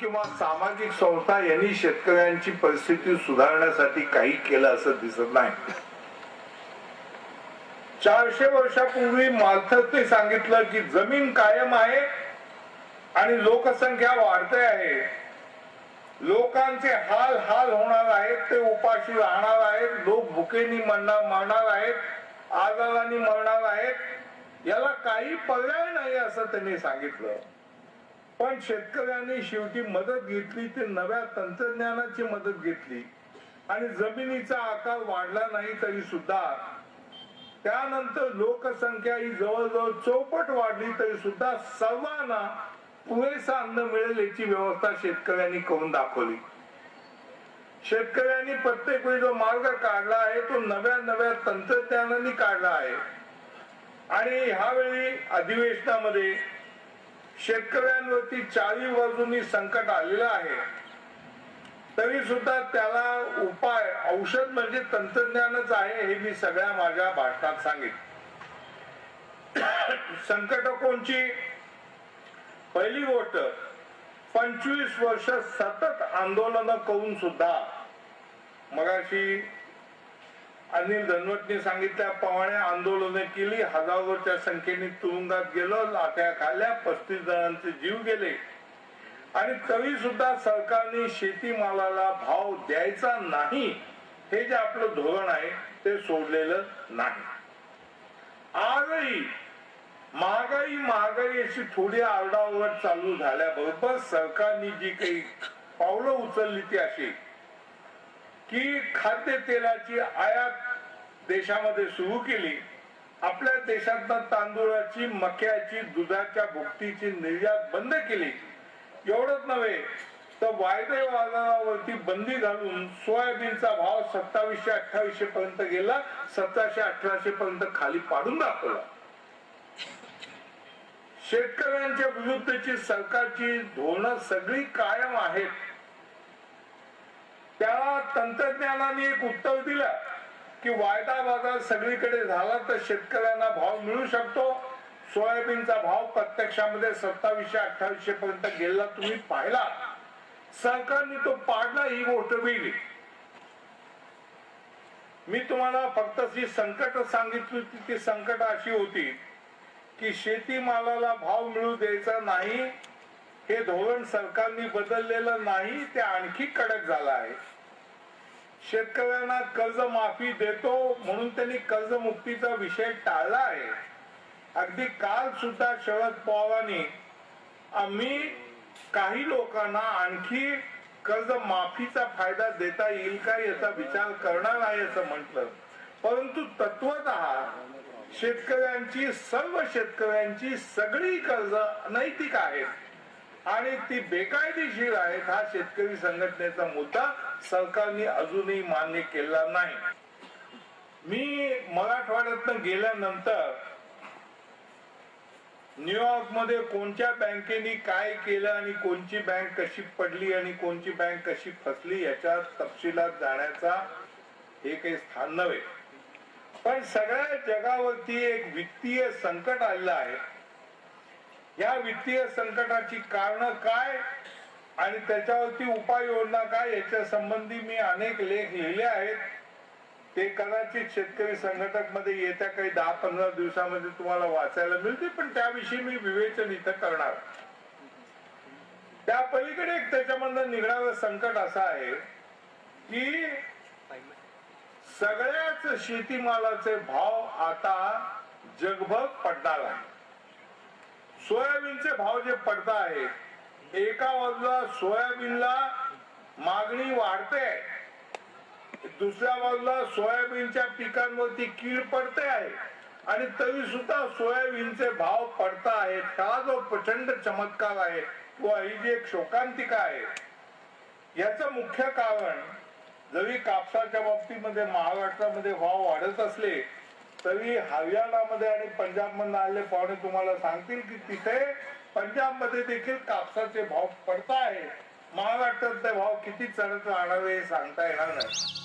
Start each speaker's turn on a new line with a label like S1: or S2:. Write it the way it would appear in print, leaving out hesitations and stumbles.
S1: किंवा सामाजिक संस्था यांनी शेतकऱ्यांची परिस्थिती सुधारण्यासाठी काही केलं असं दिसत नाही. 400 वर्षापूर्वी माल्थसने सांगितलं की जमीन कायम आहे आणि लोकसंख्या वाढते आहे. लोकांचे हाल हाल होणार आहेत, ते उपाशी राहणार आहेत, लोक भुकेनी मरणार आहेत, आजाराने मरणार आहेत. याला काही पर्याय नाही असं त्यांनी सांगितलं. पण शेतकऱ्यांनी शेवटी मदत घेतली, ते नव्या तंत्रज्ञानाची मदत घेतली आणि जमिनीचा आकार वाढला नाही तरी सुद्धा त्यानंतर लोकसंख्या ही जवळजवळ चौपट वाढली तरी सुद्धा सर्वांना पुरेसं अन्न मिळेल याची व्यवस्था शेतकऱ्यांनी करून दाखवली. शेतकऱ्यांनी प्रत्येक वेळी जो मार्ग काढला आहे तो नव्या तंत्रज्ञानाने काढला आहे. आणि ह्यावेळी अधिवेशनामध्ये शेतकऱ्यांवरती चारी बाजूंनी संकट आलेलं आहे, तरी सुद्धा त्याला उपाय औषध म्हणजे तंत्रज्ञानच आहे हे मी सगळ्या माझ्या भाषणात सांगितलं. संकट कोणची? पहिली गोष्ट, 25 वर्ष सतत आंदोलन करून सुद्धा मगाशी अनिल धनवटने सांगितल्याप्रमाणे आंदोलने केली, हजारोच्या संख्येने तुरुंगात गेलो, लाट्या खाल्ल्या, 35 जणांचे जीव गेले आणि तरी सुद्धा सरकारने शेतीमालाला भाव द्यायचा नाही हे जे आपलं धोरण आहे ते सोडलेलं नाही. आजही महागाई अशी थोडी आरडाओरड चालू झाल्याबरोबर सरकारने जी काही पावलं उचलली ती अशी की खाद्यतेलाची आयात देशामध्ये सुरू केली, आपल्या देशातनं तांदूळाची, मक्याची, दुधाच्या भुकटीची निर्यात बंद केली. एवढंच नव्हे तर वायदे बाजारावरती बंदी घालून सोयाबीनचा भाव 2700-2800 पर्यंत गेला, 1700-1800 पर्यंत खाली पाडून दाखवला. शेतकऱ्यांच्या विरुद्धची सरकारची धोरणं सगळी कायम आहेत. त्याला तंत्रज्ञानाने एक उत्तर दिलं की वायदा बाजार सगळीकडे झाला तर शेतकऱ्यांना भाव मिळू शकतो. सोयाबीनचा भाव प्रत्यक्षामध्ये 2700-2800 पर्यंत गेला, तुम्ही पाहिला. सरकारने तो पाडला ही गोष्ट वेगळी. मी तुम्हाला फक्त जी संकट सांगितली होती ती संकट अशी होती की शेतीमालाला भाव मिळू द्यायचा नाही हे धोरण सरकारने बदललेलं नाही, ते आणखी कडक झालं आहे. शेतकऱ्यांना कर्ज माफी देतो म्हणून त्यांनी कर्जमुक्तीचा विषय टाळला आहे. अगदी काल सुद्धा शरद पवारांनी आम्ही काही लोकांना आणखी कर्ज माफीचा फायदा देता येईल का याचा विचार करणार आहे असं म्हटलं. परंतु तत्वतः सर्व शेतकऱ्यांची सगळी कर्ज अनैतिक आहेत आणि ती बेकायदेशीर आहेत हा शेतकरी संघटनेचा मुद्दा सरकारने अजूनही मान्य केला नाही. मी मराठवाड्यातनं गेल्यानंतर न्यूयॉर्क मध्ये कोणत्या बँकेने काय केलं आणि कोणची बँक कशी पडली आणि कोणची बँक कशी फसली याच्या तपशिलात जाण्याचा हे काही स्थान नव्हे. पण सगळ्या जगावरती एक वित्तीय संकट आलेलं आहे. या वित्तीय संकटाची कारण काय आणि त्याच्यावरती उपाययोजना काय याच्या संबंधी मी अनेक लेख लिहिले आहेत. ते कदाचित शेतकरी संघटक मध्ये येत्या काही 10-15 दिवसामध्ये तुम्हाला वाचायला मिळते, पण त्याविषयी मी विवेचन इथं करणार. त्या पलीकडे एक त्याच्यामधनं निघणारं संकट असं आहे की सगळ्याच शेतीमालाचे भाव आता जगभर पडणार आहे. सोयाबीनचे भाव जे पडत आहेत, एका बाजूला सोयाबीनला मागणी वाढते, दुसऱ्या बाजूला सोयाबीनच्या पिकांवरती कीड पडते आहे आणि तरी सुद्धा सोयाबीनचे भाव पडत आहेत. हा जो प्रचंड चमत्कार आहे किंवा ही जी एक शोकांतिका आहे याचं मुख्य कारण, जरी कापसाच्या बाबतीमध्ये महाराष्ट्रामध्ये भाव वाढत असले तरी हरियाणामध्ये आणि पंजाब मध्ये आलेले पाहुणे तुम्हाला सांगतील की तिथे पंजाब मध्ये देखील कापसाचे भाव पडत आहेत. महाराष्ट्रातले भाव किती चढत राहणार हे सांगता येणार नाही.